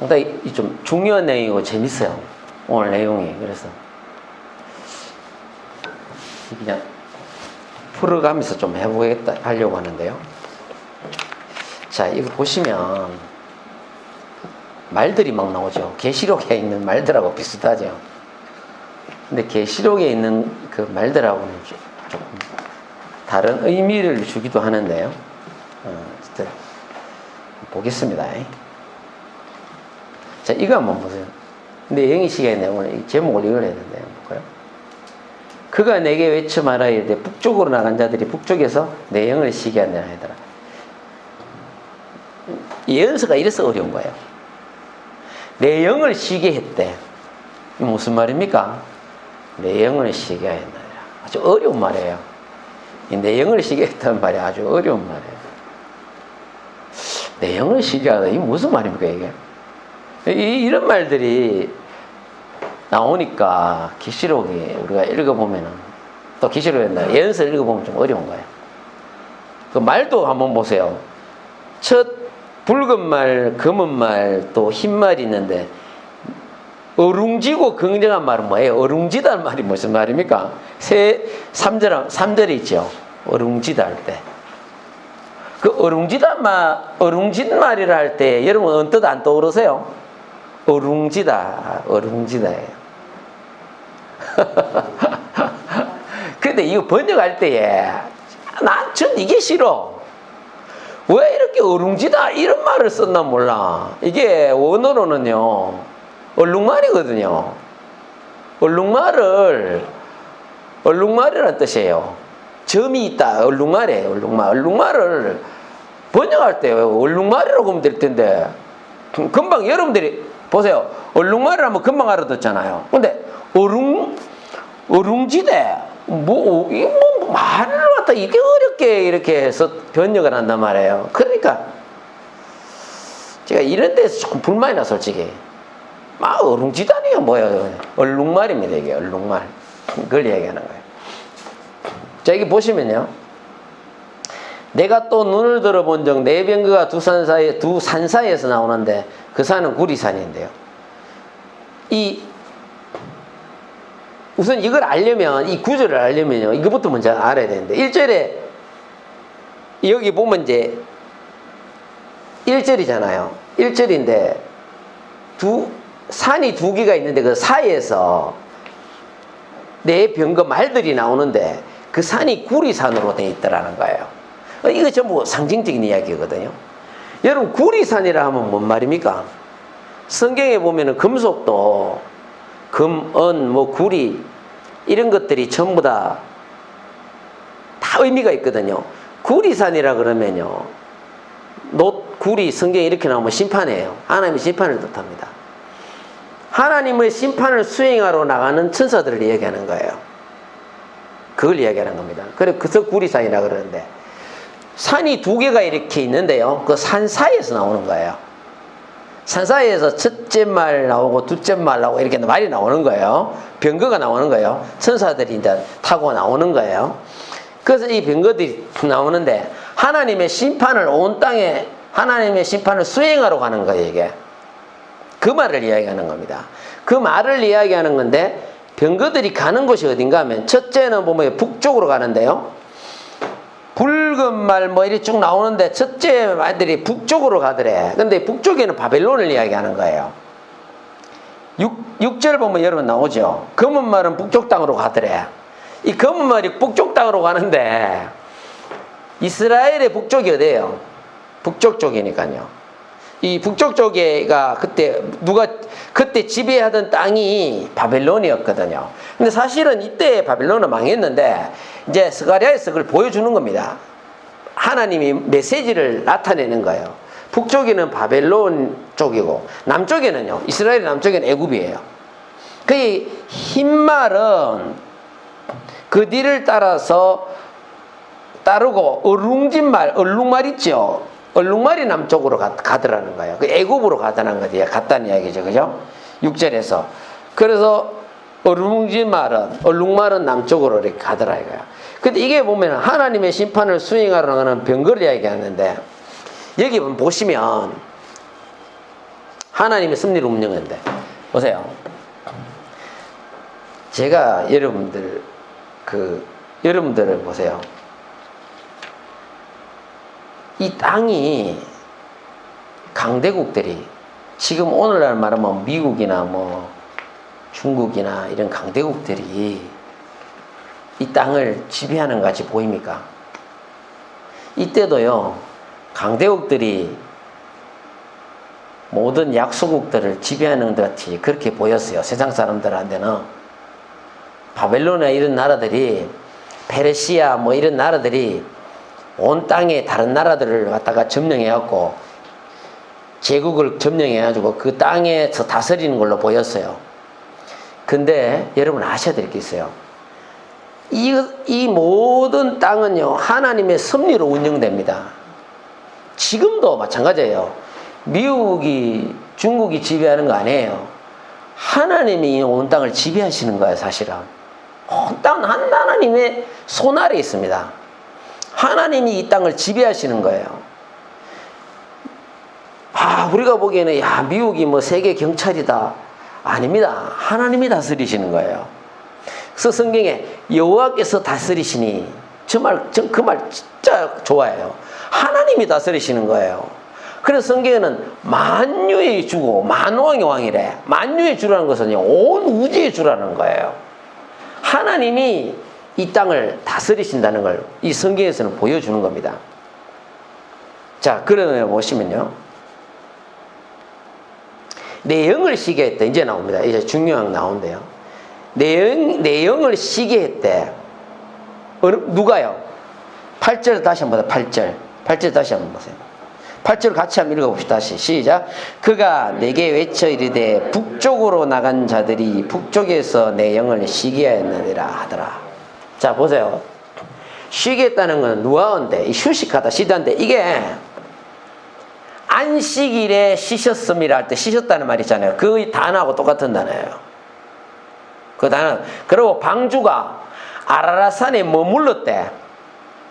상당히 좀 중요한 내용이고 재밌어요. 오늘 내용이. 그래서 그냥 풀어가면서 좀 하려고 하는데요. 자, 이거 보시면 말들이 막 나오죠. 계시록에 있는 말들하고 비슷하죠. 근데 계시록에 있는 그 말들하고는 조금 다른 의미를 주기도 하는데요. 어쨌든 보겠습니다. 자, 이거 한번 보세요. 근데 영희 시간에 오늘 제목을 이걸 했는데 볼까요? 그가 내게 외쳐 말하여 이르되 북쪽으로 나간 자들이 북쪽에서 내 영을 시게 하느라 하더라. 예언서가 이래서 어려운 거예요. 내 영을 시게 했대. 이게 무슨 말입니까? 내 영을 시게 했느라. 아주 어려운 말이에요. 내 영을 시게 했다는 말이 아주 어려운 말이에요. 내 영을 시게 하다. 이게 무슨 말입니까, 이게? 이런 말들이 나오니까 계시록이 우리가 읽어보면은 또 계시록에 예언서 읽어보면 좀 어려운 거예요. 그 말도 한번 보세요. 첫 붉은 말, 검은 말, 또 흰 말이 있는데 어룽지고 긍정한 말은 뭐예요? 어룽지다는 말이 무슨 말입니까? 3절에 있죠. 어룽지다 할 때. 그 어룽진 말이라 할 때 여러분 언뜻 안 떠오르세요? 어룽지다예요. 근데 이거 번역할 때에 전 이게 싫어. 왜 이렇게 어룽지다 이런 말을 썼나 몰라. 이게 원어로는요 얼룩말이거든요. 얼룩말이라는 뜻이에요. 점이 있다. 얼룩말이에요. 얼룩말을 번역할 때 얼룩말이라고 하면 될 텐데 금방 여러분들이 보세요. 얼룩말을 하면 금방 알아듣잖아요. 근데 어룽지대 말을 갖다 이게 어렵게 이렇게 해서 번역을 한단 말이에요. 그러니까 제가 이런 데서 조금 불만이 나 솔직히. 어룽지다니요 뭐예요? 얼룩말입니다. 이게 얼룩말. 그걸 얘기하는 거예요. 자, 여기 보시면요. 내가 또 눈을 들어본 적 네 병거가 두 산 사이에서 나오는데 그 산은 구리산인데요. 우선 이걸 알려면 이 구절을 알려면요. 이것부터 먼저 알아야 되는데 1절에 여기 보면 이제 1절이잖아요. 1절인데 산이 두 개가 있는데 그 사이에서 네 병거 말들이 나오는데 그 산이 구리산으로 되어 있더라는 거예요. 이거 전부 상징적인 이야기거든요. 여러분 구리산이라 하면 뭔 말입니까? 성경에 보면은 금속도 금, 은, 구리 이런 것들이 전부 다 의미가 있거든요. 구리산이라 그러면요. 구리 성경에 이렇게 나오면 심판이에요. 하나님의 심판을 뜻합니다. 하나님의 심판을 수행하러 나가는 천사들을 이야기하는 거예요. 그걸 이야기하는 겁니다. 그래서 구리산이라 그러는데 산이 두 개가 이렇게 있는데요. 그 산 사이에서 나오는 거예요. 산 사이에서 첫째 말 나오고 둘째 말 나오고 이렇게 말이 나오는 거예요. 병거가 나오는 거예요. 천사들이 이제 타고 나오는 거예요. 그래서 이 병거들이 나오는데 하나님의 심판을 온 땅에 하나님의 심판을 수행하러 가는 거예요. 이게 그 말을 이야기하는 겁니다. 그 말을 이야기하는 건데 병거들이 가는 곳이 어딘가 하면 첫째는 보면 북쪽으로 가는데요. 붉은 말 이렇게 쭉 나오는데 첫째 말들이 북쪽으로 가더래. 근데 북쪽에는 바벨론을 이야기하는 거예요. 6절 보면 여러분 나오죠. 검은 말은 북쪽 땅으로 가더래. 이 검은 말이 북쪽 땅으로 가는데 이스라엘의 북쪽이 어디예요? 북쪽 쪽이니까요. 이 북쪽 쪽에가 그때 지배하던 땅이 바벨론이었거든요. 근데 사실은 이때 바벨론은 망했는데 이제 스가랴에서 그걸 보여주는 겁니다. 하나님이 메시지를 나타내는 거예요. 북쪽에는 바벨론 쪽이고 남쪽에는요. 이스라엘 남쪽에는 애굽이에요. 그 흰 말은 그 뒤를 따르고 얼룩말 있죠. 얼룩말이 남쪽으로 가더라는 거예요. 그 애굽으로 가더라는 거예요. 갔다는 이야기죠. 그죠? 6절에서. 그래서 얼룩말은 남쪽으로 이렇게 가더라 이거야. 근데 이게 보면 하나님의 심판을 수행하러 가는 병거를 이야기하는데 여기 보시면 하나님의 섭리로 운영하는데. 보세요. 제가 여러분들을 보세요. 이 땅이 강대국들이 지금 오늘날 말하면 미국이나 뭐 중국이나 이런 강대국들이 이 땅을 지배하는 것 같이 보입니까? 이때도요, 강대국들이 모든 약소국들을 지배하는 것 같이 그렇게 보였어요. 세상 사람들한테는. 바벨론이나 이런 나라들이, 페르시아 뭐 이런 나라들이 온 땅에 다른 나라들을 갖다가 점령해갖고 제국을 점령해가지고 그 땅에서 다스리는 걸로 보였어요. 근데 여러분 아셔야 될 게 있어요. 이 모든 땅은요, 하나님의 섭리로 운영됩니다. 지금도 마찬가지예요. 미국이, 중국이 지배하는 거 아니에요. 하나님이 온 땅을 지배하시는 거예요, 사실은. 온 땅은 하나님의 손 아래에 있습니다. 하나님이 이 땅을 지배하시는 거예요. 우리가 보기에는, 미국이 뭐 세계 경찰이다. 아닙니다. 하나님이 다스리시는 거예요. 그래서 성경에 여호와께서 다스리시니, 그 말 진짜 좋아해요. 하나님이 다스리시는 거예요. 그래서 성경에는 만유의 주고 만왕의 왕이래. 만유의 주라는 것은 온 우주의 주라는 거예요. 하나님이 이 땅을 다스리신다는 걸 이 성경에서는 보여주는 겁니다. 자, 그러면 보시면요, 내 영을 쉬게 했대. 이제 나옵니다. 이제 중요한 나온대요. 내 영을 쉬게 했대. 누가요? 8절 다시 한번 보세요. 8절 다시 한번 보세요. 8절 같이 한번 읽어봅시다. 다시 시작. 그가 내게 외쳐 이르되 북쪽으로 나간 자들이 북쪽에서 내 영을 쉬게 했느니라 하더라. 자, 보세요. 쉬게 했다는 건 누아인데, 휴식하다, 쉬다인데, 이게 안식일에 쉬셨음이라 할 때 쉬셨다는 말 있잖아요. 그 단어하고 똑같은 단어예요. 그 단어. 그리고 방주가 아라라산에 머물렀대.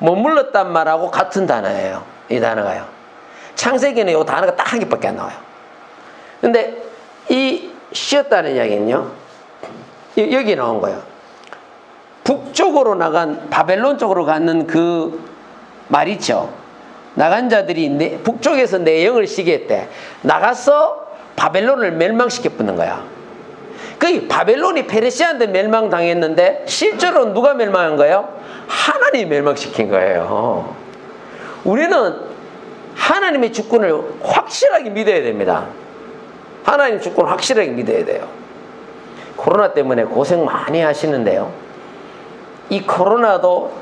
머물렀단 말하고 같은 단어예요. 이 단어가요. 창세기는 이 단어가 딱 한 개밖에 안 나와요. 근데 이 쉬었다는 이야기는요, 여기 나온 거예요. 북쪽으로 나간, 바벨론 쪽으로 가는 그 말 있죠. 나간 자들이 북쪽에서 내 영을 쉬게 했대. 나가서 바벨론을 멸망시켜 붙는 거야. 그 바벨론이 페르시아한테 멸망당했는데 실제로 누가 멸망한 거예요? 하나님이 멸망시킨 거예요. 우리는 하나님의 주권을 확실하게 믿어야 됩니다. 하나님 주권을 확실하게 믿어야 돼요. 코로나 때문에 고생 많이 하시는데요, 이 코로나도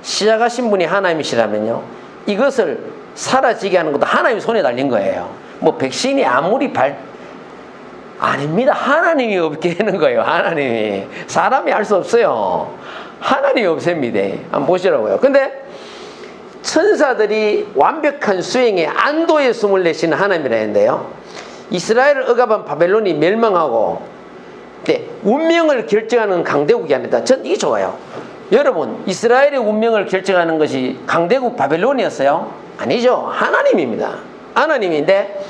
시작하신 분이 하나님이시라면요, 이것을 사라지게 하는 것도 하나님 손에 달린 거예요. 뭐 백신이 아무리 아닙니다. 하나님이 없게 하는 거예요. 하나님이. 사람이 할 수 없어요. 하나님이 없앱니다. 한번 보시라고요. 근데 천사들이 완벽한 수행에 안도의 숨을 내쉬는 하나님이라 했는데요, 이스라엘을 억압한 바벨론이 멸망하고 운명을 결정하는 강대국이 아니다. 전 이게 좋아요. 여러분, 이스라엘의 운명을 결정하는 것이 강대국 바벨론이었어요? 아니죠. 하나님입니다. 하나님인데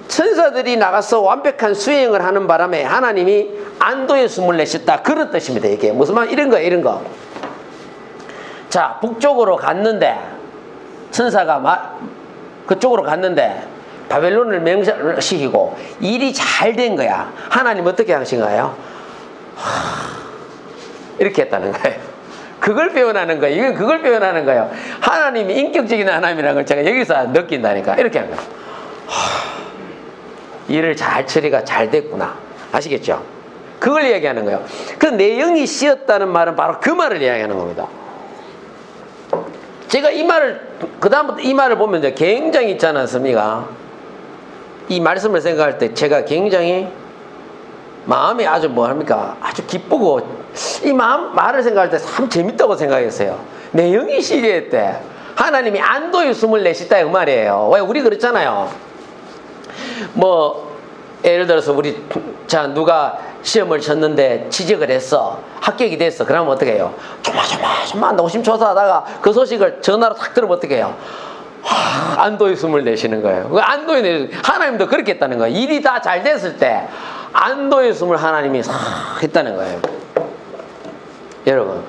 천사들이 나가서 완벽한 수행을 하는 바람에 하나님이 안도의 숨을 내셨다. 그런 뜻입니다. 이게 무슨 말? 이런 거예요. 이런 거. 자, 북쪽으로 갔는데 천사가 그쪽으로 갔는데 바벨론을 멸망시키고 일이 잘 된 거야. 하나님 어떻게 하신 거예요? 이렇게 했다는 거예요. 그걸 표현하는 거예요. 이건 그걸 표현하는 거예요. 하나님이 인격적인 하나님이라는 걸 제가 여기서 느낀다니까. 이렇게 하는 거예요. 일을 처리가 잘 됐구나. 아시겠죠? 그걸 이야기하는 거예요. 그 내 영이 쉬었다는 말은 바로 그 말을 이야기하는 겁니다. 제가 이 말을, 그다음부터 이 말을 보면 굉장히 있지 않습니까? 이 말씀을 생각할 때 제가 굉장히 마음이 아주 아주 기쁘고, 이 말을 생각할 때 참 재밌다고 생각했어요. 내 영이 쉬게 했대. 하나님이 안도의 숨을 내쉬다 그 말이에요. 왜? 우리 그렇잖아요. 예를 들어서 누가 시험을 쳤는데 취직을 했어. 합격이 됐어. 그러면 어떻게 해요? 조마조마 노심초사하다가 그 소식을 전화로 탁 들으면 어떻게 해요? 안도의 숨을 내쉬는 거예요. 그 하나님도 그렇게 했다는 거예요. 일이 다 잘 됐을 때 안도의 숨을 하나님이 했다는 거예요. 여러분,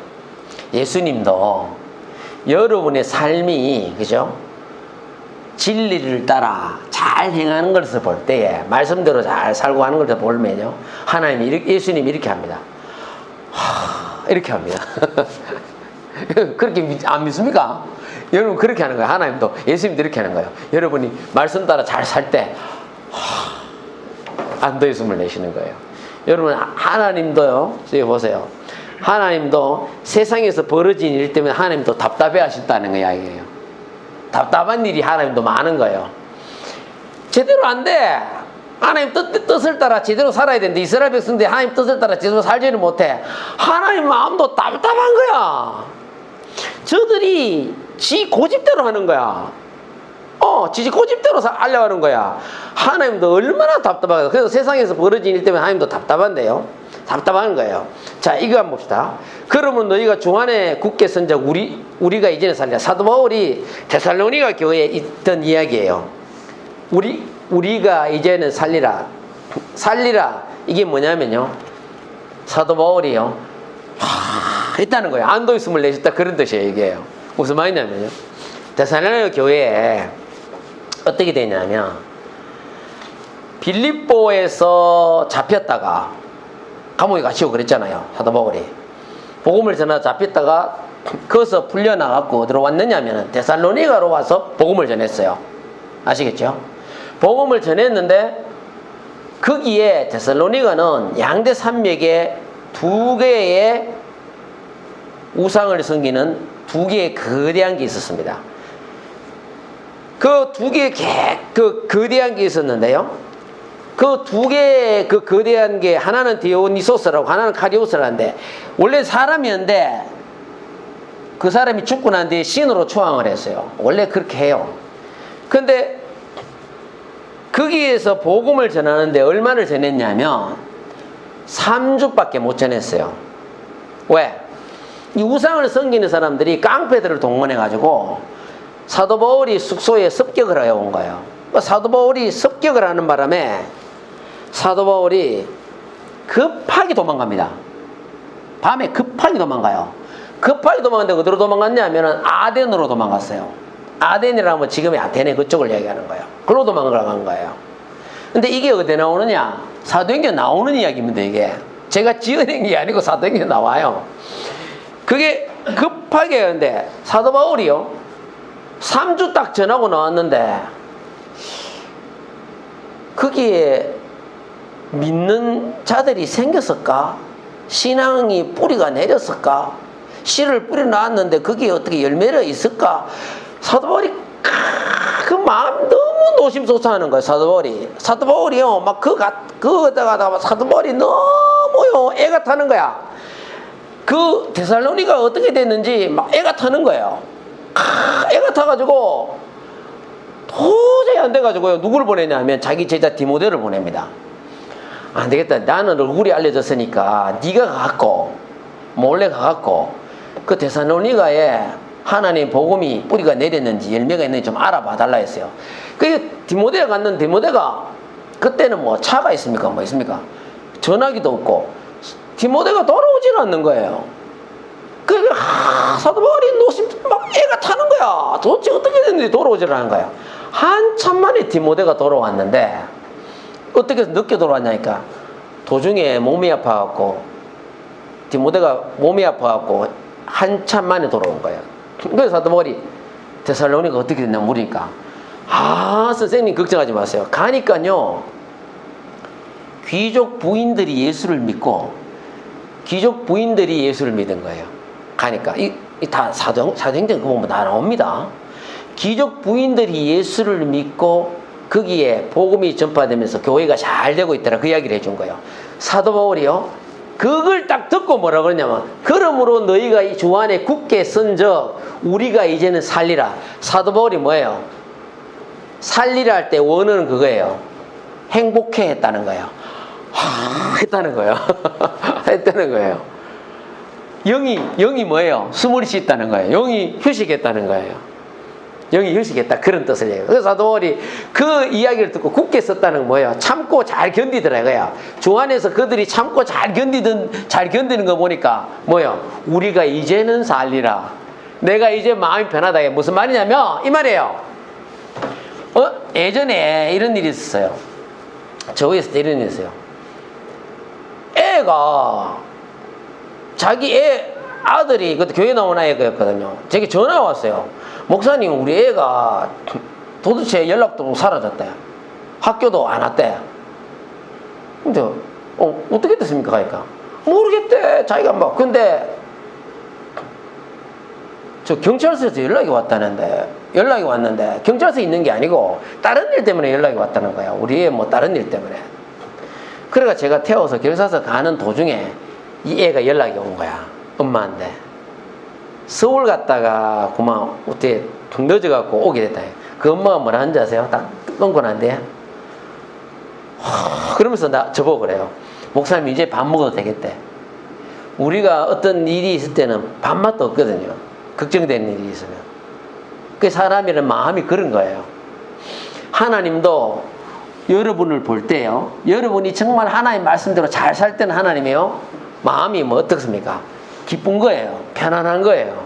예수님도 여러분의 삶이, 그죠? 진리를 따라 잘 행하는 것을 볼 때에, 말씀대로 잘 살고 하는 것을 보면요, 하나님이, 예수님이 이렇게 합니다. 이렇게 합니다. 그렇게 안 믿습니까? 여러분, 그렇게 하는 거예요. 하나님도, 예수님도 이렇게 하는 거예요. 여러분이 말씀 따라 잘 살 때 안도의 숨을 내쉬는 거예요. 여러분, 하나님도요, 여기 보세요. 하나님도 세상에서 벌어진 일 때문에 하나님도 답답해 하신다는 이야기예요. 답답한 일이 하나님도 많은 거예요. 제대로 안 돼. 하나님 뜻을 따라 제대로 살아야 되는데, 이스라엘 백성들이 하나님 뜻을 따라 제대로 살지를 못해. 하나님 마음도 답답한 거야. 저들이 지 고집대로 하는 거야. 지 고집대로 하려고 하는 거야. 하나님도 얼마나 답답하겠어. 그래서 세상에서 벌어진 일 때문에 하나님도 답답한데요. 답답한 거예요. 자, 이거 한번 봅시다. 그러면 너희가 중안에 굳게 선자 우리가 이제는 살리라. 사도 바울이 데살로니가 교회에 있던 이야기예요. 우리가 이제는 살리라. 이게 뭐냐면요, 사도 바울이요, 했다는 거예요. 안도의 숨을 내셨다, 그런 뜻이에요. 이게 무슨 말이냐면요, 데살로니가 교회에 어떻게 되냐면, 빌립보에서 잡혔다가 감옥에 갇히고 그랬잖아요. 사도 바울이 복음을 전하 잡혔다가 거기서 풀려나갖고 어디로 왔느냐면 데살로니가로 와서 복음을 전했어요. 아시겠죠? 복음을 전했는데 거기에 데살로니가는 양대 산맥에 두 개의 우상을 섬기는 두 개의 거대한 게 있었습니다. 그 두 개의 거대한 게 있었는데요, 그 두 개의 그 거대한 게, 하나는 디오니소스라고 하나는 카리오스라는데, 원래 사람이었는데 그 사람이 죽고 난 뒤에 신으로 추앙을 했어요. 원래 그렇게 해요. 근데 거기에서 복음을 전하는데 얼마를 전했냐면 3주밖에 못 전했어요. 왜? 이 우상을 섬기는 사람들이 깡패들을 동원해 가지고 사도 바울이 숙소에 습격을 하여 온 거예요. 사도 바울이 습격을 하는 바람에 사도 바울이 급하게 도망갑니다. 밤에 급하게 도망가요. 급하게 도망갔는데 어디로 도망갔냐면 아덴으로 도망갔어요. 아덴이라면 지금의 아테네 그쪽을 얘기하는 거예요. 그로 도망간 거예요. 근데 이게 어디에 나오느냐? 사도행전에 나오는 이야기입니다. 이게 제가 지어낸 게 아니고 사도행전에 나와요. 그게 급하게 하는데 사도 바울이요, 3주 딱 전하고 나왔는데 거기에 믿는 자들이 생겼을까? 신앙이 뿌리가 내렸을까? 씨를 뿌려 놨는데 거기에 어떻게 열매가 있을까? 사도 바울이 그 마음 너무 노심초사하는 거예요. 사도 바울이요, 막 그거다가 사도 바울이 너무요 애가 타는 거야. 그 데살로니가 어떻게 됐는지 막 애가 타는 거예요. 애가 타가지고 도저히 안 돼가지고요, 누구를 보내냐면 자기 제자 디모데를 보냅니다. 안 되겠다, 나는 얼굴이 알려졌으니까 네가 가갖고 몰래 가갖고 그 데살로니가에 하나님 복음이 뿌리가 내렸는지 열매가 있는지 좀 알아봐 달라 했어요. 그 디모데가 갔는데, 디모데가 그때는 뭐 차가 있습니까? 뭐 있습니까? 전화기도 없고 디모데가 돌아오질 않는 거예요. 그러니까 사도 바울이 노심 막 애가 타는 거야. 도대체 어떻게 됐는지 돌아오질 않은 거야. 한참 만에 디모데가 돌아왔는데 어떻게 늦게 돌아왔냐니까, 도중에 몸이 아파갖고 디모데가 몸이 아파갖고 한참 만에 돌아온 거예요. 그래서 사도 바울이 데살로니가 어떻게 됐냐 물으니까, 선생님 걱정하지 마세요. 가니까요, 귀족 부인들이 예수를 믿고 귀족 부인들이 예수를 믿은 거예요. 가니까 다 사도행전 그거 보면 다 나옵니다. 귀족 부인들이 예수를 믿고 거기에 복음이 전파되면서 교회가 잘 되고 있더라, 그 이야기를 해준 거예요. 사도 바울이요, 그걸 딱 듣고 뭐라 그러냐면, 그러므로 너희가 이 주 안에 굳게 선적 우리가 이제는 살리라. 사도 바울이 뭐예요? 살리라 할 때 원어는 그거예요. 행복해 했다는 거예요. 했다는 거예요. 했다는 거예요. 영이 뭐예요? 숨을 쉬었다는 거예요. 영이 휴식했다는 거예요. 영이 열시겠다 그런 뜻을 해요. 그래서 사도 바울이 그 이야기를 듣고 굳게 썼다는 건 뭐예요? 참고 잘 견디더라고요. 주 안에서 그들이 참고 잘 견디는 거 보니까 뭐예요? 우리가 이제는 살리라. 내가 이제 마음이 편하다. 무슨 말이냐면 이 말이에요. 예전에 이런 일이 있었어요. 저 위에서 이런 일이 있어요. 애가 자기 아들이 그때 교회 나온 아이였거든요. 제게 전화가 왔어요. 목사님, 우리 애가 도대체 연락도 사라졌대. 학교도 안 왔대. 근데 어떻게 됐습니까? 하니까 모르겠대. 자기가 막 근데 저 경찰서에서 연락이 왔는데 경찰서에 있는 게 아니고 다른 일 때문에 연락이 왔다는 거야. 우리 애 뭐 다른 일 때문에. 그래가 제가 태워서 경찰서 가는 도중에 이 애가 연락이 온 거야. 엄마한테. 서울 갔다가 그만 어떻게 툭 늦어갖고 오게 됐다. 그 엄마가 뭐라 하는지 아세요? 딱 끊고 난데 그러면서 저보고 그래요. 목사님 이제 밥 먹어도 되겠대. 우리가 어떤 일이 있을 때는 밥맛도 없거든요. 걱정되는 일이 있으면. 그 사람이란 마음이 그런 거예요. 하나님도 여러분을 볼 때요, 여러분이 정말 하나님 말씀대로 잘 살 때는 하나님이요, 마음이 뭐 어떻습니까? 기쁜 거예요. 편안한 거예요.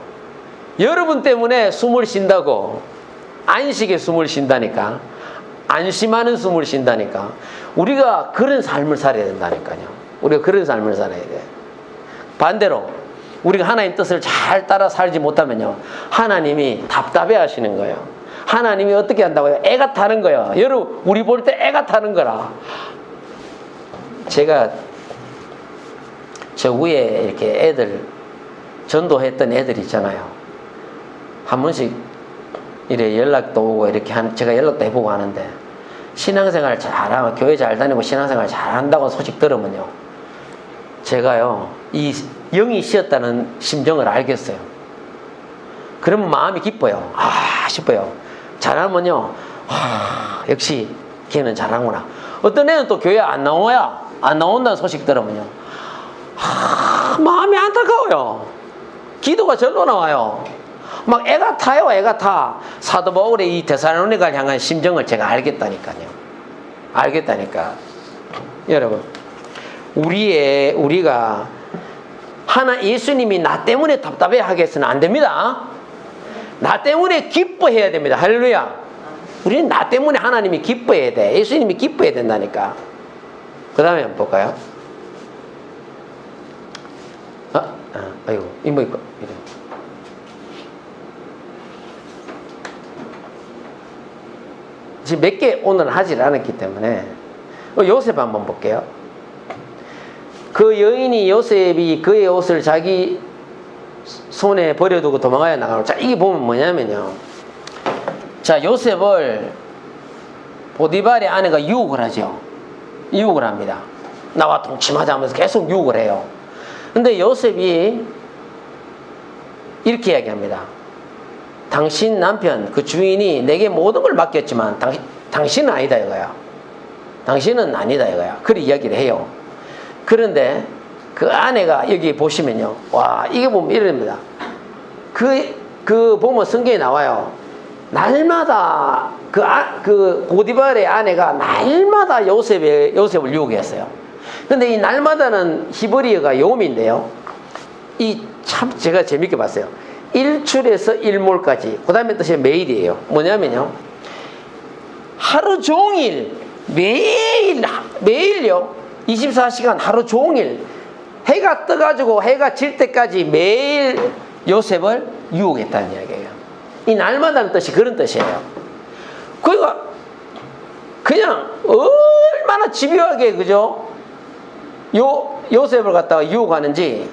여러분 때문에 숨을 쉰다고, 안식에 숨을 쉰다니까, 안심하는 숨을 쉰다니까. 우리가 그런 삶을 살아야 된다니까요. 우리가 그런 삶을 살아야 돼. 반대로 우리가 하나님 뜻을 잘 따라 살지 못하면요, 하나님이 답답해 하시는 거예요. 하나님이 어떻게 한다고요? 애가 타는 거예요. 여러분, 우리 볼 때 애가 타는 거라. 제가 저 위에 이렇게 애들 전도했던 애들 있잖아요. 한 번씩 이래 연락도 오고 이렇게 제가 연락도 해보고 하는데, 신앙생활 잘하고 교회 잘 다니고 신앙생활 잘한다고 소식 들으면요, 제가요 이 영이 쉬었다는 심정을 알겠어요. 그러면 마음이 기뻐요. 싶어요. 잘하면요, 역시 걔는 잘하구나. 어떤 애는 또 교회 안 나온다는 소식 들으면요, 마음이 안타까워요. 기도가 절로 나와요. 막 애가 타요. 애가 타. 사도 바울의 이 데살로니가를 향한 심정을 제가 알겠다니까요. 여러분, 우리가 예수님이 나 때문에 답답해 하겠으면 안 됩니다. 나 때문에 기뻐해야 됩니다. 할렐루야. 우리는 나 때문에 하나님이 기뻐해야 돼. 예수님이 기뻐해야 된다니까. 그 다음에 한번 볼까요? 아이고, 이거 이래. 지금 몇 개 오늘 하질 않았기 때문에 요셉 한번 볼게요. 그 여인이 요셉이 그의 옷을 자기 손에 버려두고 도망하여 나가고. 자, 이게 보면 뭐냐면요, 자, 요셉을 보디발의 아내가 유혹을 하죠. 유혹을 합니다. 나와 동침하자 하면서 계속 유혹을 해요. 근데 요셉이 이렇게 이야기합니다. 당신 남편, 그 주인이 내게 모든 걸 맡겼지만 당신은 아니다 이거야. 당신은 아니다 이거야. 그렇게 이야기를 해요. 그런데 그 아내가 여기 보시면요, 와, 이게 보면 이럽니다. 그 보면 성경에 나와요. 날마다 그 보디발의 아내가 날마다 요셉을 유혹했어요. 근데 이 날마다는 히브리어가 요음인데요, 이 참 제가 재밌게 봤어요. 일출에서 일몰까지, 그 다음에 뜻이 매일이에요. 뭐냐면요, 하루 종일 매일요 24시간 하루 종일 해가 떠가지고 해가 질 때까지 매일 요셉을 유혹했다는 이야기예요. 이 날마다는 뜻이 그런 뜻이에요. 그러니까 그냥 얼마나 집요하게, 그죠? 요셉을 갖다가 유혹하는지,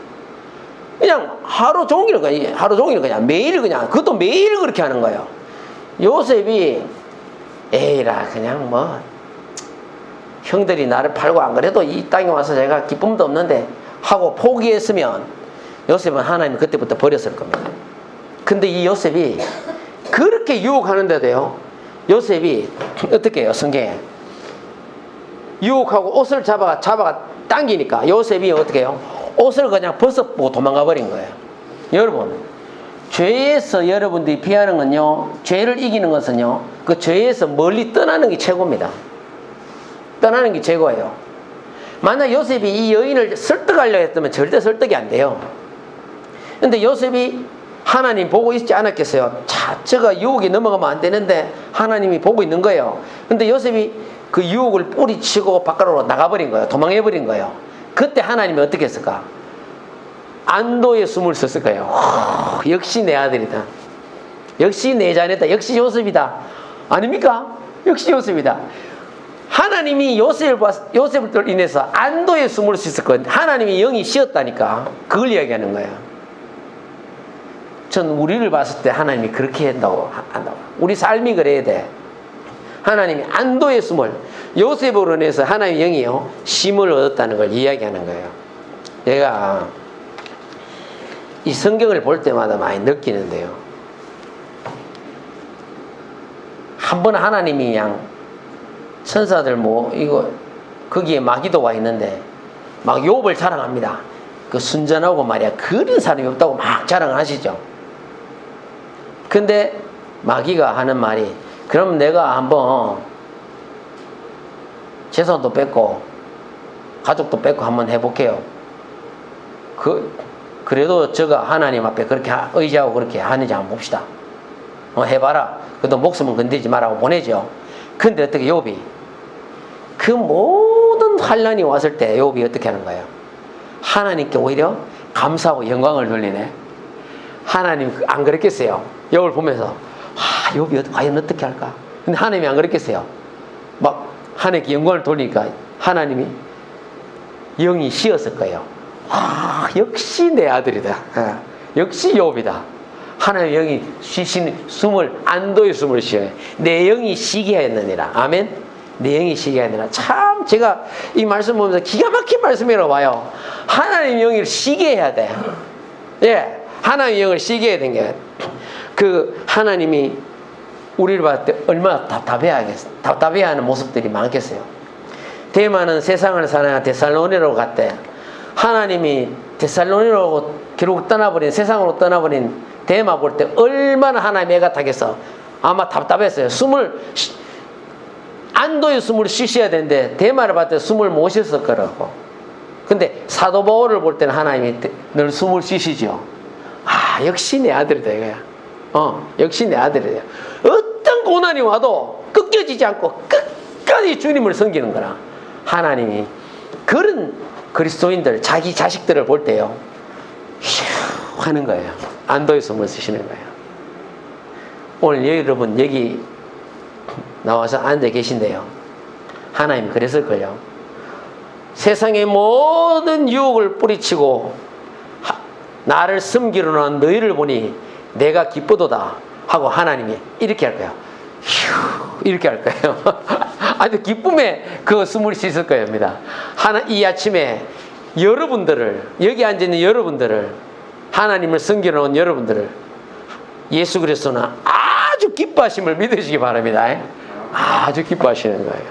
그냥 하루 종일 그냥 매일 그냥, 그것도 매일 그렇게 하는 거예요. 요셉이 에이라 그냥 뭐 형들이 나를 팔고 안 그래도 이 땅에 와서 제가 기쁨도 없는데 하고 포기했으면 요셉은 하나님이 그때부터 버렸을 겁니다. 근데 이 요셉이 그렇게 유혹하는데도요, 요셉이 어떻게 해요? 성경에 유혹하고 옷을 잡아가 당기니까 요셉이 어떻게 해요? 옷을 그냥 벗어보고 도망가 버린 거예요. 여러분, 죄에서 여러분들이 피하는 건요, 죄를 이기는 것은요, 그 죄에서 멀리 떠나는 게 최고입니다. 떠나는 게 최고예요. 만약 요셉이 이 여인을 설득하려 했다면 절대 설득이 안 돼요. 근데 요셉이 하나님 보고 있지 않았겠어요? 자, 제가 유혹에 넘어가면 안 되는데 하나님이 보고 있는 거예요. 근데 요셉이 그 유혹을 뿌리치고 바깥으로 나가버린 거예요. 도망해버린 거예요. 그때 하나님이 어떻게 했을까? 안도의 숨을 썼을 거예요. 역시 내 아들이다. 역시 내 자녀다. 역시 요셉이다. 아닙니까? 역시 요셉이다. 하나님이 요셉을 인해서 안도의 숨을 쉬었을 거예요. 하나님이 영이 쉬었다니까. 그걸 이야기하는 거예요. 전 우리를 봤을 때 하나님이 그렇게 한다고. 우리 삶이 그래야 돼. 하나님이 안도의 숨을, 요셉으로 인해서 하나님의 영이요, 쉼을 얻었다는 걸 이야기하는 거예요. 내가 이 성경을 볼 때마다 많이 느끼는데요. 한 번 하나님이 그냥 천사들 거기에 마귀도 와 있는데 막 욥을 자랑합니다. 그 순전하고 말이야 그런 사람이 없다고 막 자랑을 하시죠. 근데 마귀가 하는 말이, 그럼 내가 한번 재산도 뺏고 가족도 뺏고 한번 해볼게요. 그래도 저가 하나님 앞에 그렇게 의지하고 그렇게 하는지 한번 봅시다. 해봐라. 그래도 목숨은 건드리지 말라고 보내죠. 근데 어떻게 욥이 그 모든 환난이 왔을 때 욥이 어떻게 하는 거예요? 하나님께 오히려 감사하고 영광을 돌리네. 하나님 안 그랬겠어요? 욥을 보면서 욥이 과연 어떻게 할까? 근데 하나님이 안 그랬겠어요? 막 하나님께 영광을 돌리니까 하나님이 영이 쉬었을 거예요. 역시 내 아들이다. 역시 욥이다. 하나님의 영이 쉬시는 숨을, 안도의 숨을 쉬어요. 내 영이 쉬게 하였느니라. 아멘. 내 영이 쉬게 하느니라. 참 제가 이 말씀 보면서 기가 막힌 말씀이라고 봐요. 하나님의 영을 쉬게 해야 돼. 예, 하나님의 영을 쉬게 해야 되는 게, 그 하나님이 우리를 봤을 때 얼마나 답답해하는 모습들이 많겠어요. 데마는 세상을 사는 데살로니가로 갔대. 하나님이 데살로니가로 결국 떠나버린, 세상으로 떠나버린 데마 볼 때 얼마나 하나님 애가 타겠어. 아마 답답했어요. 안도의 숨을 쉬셔야 되는데 데마를 봤을 때 숨을 못 쉬었을 거라고. 근데 사도 바울을 볼 때는 하나님이 늘 숨을 쉬시죠. 역시 내 아들이다 이거야. 역시 내 아들이다. 어떤 고난이 와도 꺾여지지 않고 끝까지 주님을 섬기는 거라. 하나님이 그런 그리스도인들, 자기 자식들을 볼 때요, 휴 하는 거예요. 안도의 숨을 쓰시는 거예요. 오늘 여러분 여기 나와서 앉아 계신데요, 하나님 그랬을걸요. 세상의 모든 유혹을 뿌리치고 나를 섬기러 나온 너희를 보니 내가 기쁘도다 하고 하나님이 이렇게 할 거예요. 휴 이렇게 할 거예요. 아주 기쁨에 그 숨을 씻을 거입니다. 이 아침에 여러분들을, 여기 앉아있는 여러분들을, 하나님을 섬기러 온 여러분들을 예수 그리스도는 아주 기뻐하심을 믿으시기 바랍니다. 아주 기뻐하시는 거예요.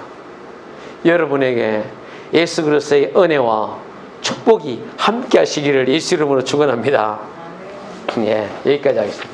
여러분에게 예수 그리스도의 은혜와 축복이 함께 하시기를 예수 이름으로 축원합니다. 예, 여기까지 하겠습니다.